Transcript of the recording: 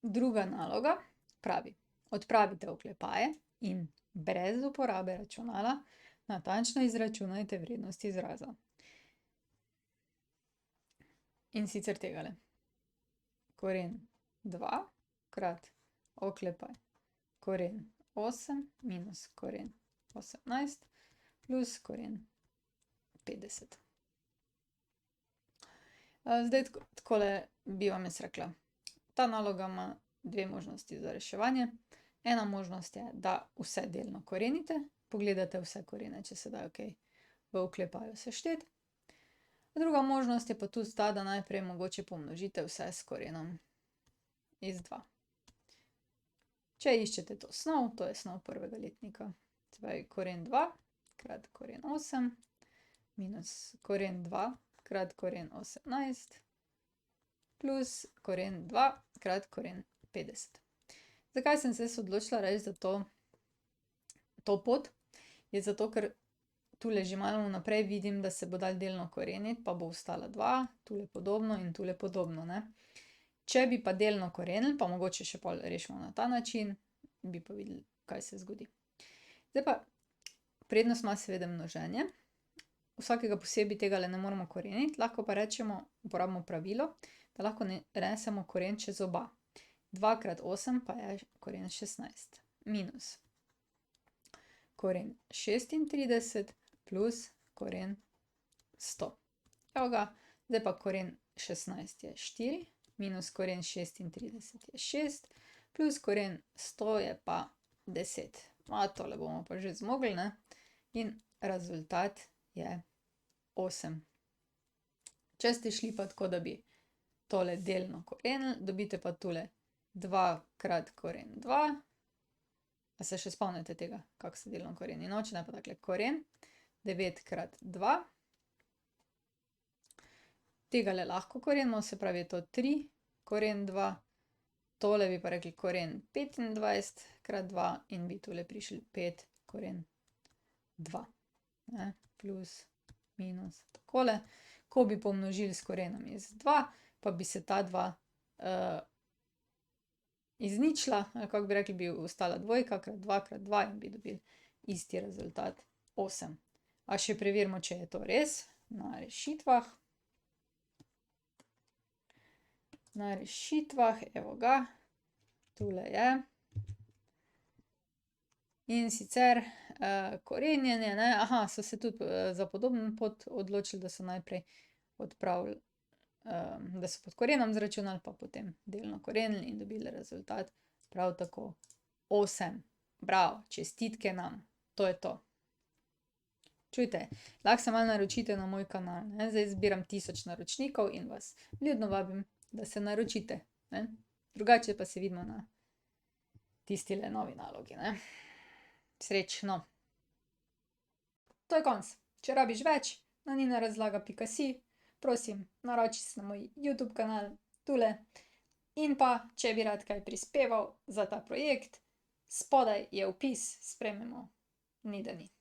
Druga naloga pravi: odpravite oklepaje in brez uporabe računala natančno izračunajte vrednost izraza. In sicer tegale. Koren 2 krat oklepaj koren 8 minus koren 18 plus koren 50. Zdaj takole bi vam jaz rekla. Ta naloga ima dve možnosti za reševanje. Ena možnost je, da vse delno korenite, pogledate vse korene, če se dajo kaj v oklepaju sešteti. Druga možnost je pa tudi ta, da najprej mogoče pomnožite vse s korenom iz 2. Če iščete to snov, to je snov prvega letnika. Se pravi, koren 2 krat koren 8 minus koren 2 krat koren 18 plus koren 2 krat koren 50. Zakaj sem se jaz odločila reči za to pot? Je zato, ker tule že malo vnaprej vidim, da se bo dalo delno koreniti, pa bo ostala 2, tule podobno in tule podobno, ne. Če bi pa delno korenili, pa mogoče še pol rešimo na ta način, bi pa videli, kaj se zgodi. Zdaj pa, prednost ima seveda množenje. Vsakega posebej tegale ne moremo koreniti, lahko pa rečemo, uporabimo pravilo, da lahko nesemo koren čez oba. 2 krat 8 pa je koren 16 minus koren 36 plus koren 100. Evo ga, zdaj pa koren 16 je 4 minus koren 36 je 6 plus koren 100 je pa 10. Tole bomo pa že zmogli, ne. In rezultat je 8. Če ste šli pa tako, da bi tole delno korenili, dobite pa tule 2 krat koren 2. A se še spomnite tega, kako se delno koreni? No, če ne pa takole koren 9 krat 2. Tegale lahko korenimo, se pravi, je to 3 koren 2. Tole bi pa rekli koren 25 krat 2 in bi tule prišli 5 koren 2. Ne, plus, minus, takole. Ko bi pomnožili s korenom iz 2, pa bi se ta dva izničila, ali kako bi rekli, bi ostala dvojka krat 2 krat 2 in bi dobili isti rezultat 8. A še preverimo, če je to res na rešitvah. Na rešitvah, evo ga, tule je. In sicer korenjenje, ne, so se tudi za podobno pot odločili, da so najprej odpravili, da so pod korenom izračunali, pa potem delno korenili in dobili rezultat prav tako 8. Bravo, čestitke nam, to je to. Čujte, lahko se malo naročite na moj kanal, ne, zdaj zbiram 1000 naročnikov in vas vljudno vabim, da se naročite, ne. Drugače pa se vidimo na tistile novi nalogi, ne. Srečno. To je konec. Če rabiš več, na ninarazlaga.si, prosim, naroči se na moj YouTube kanal, tule. In pa, če bi rad kaj prispeval za ta projekt, spodaj je vpis, sprejmemo, ni da ni.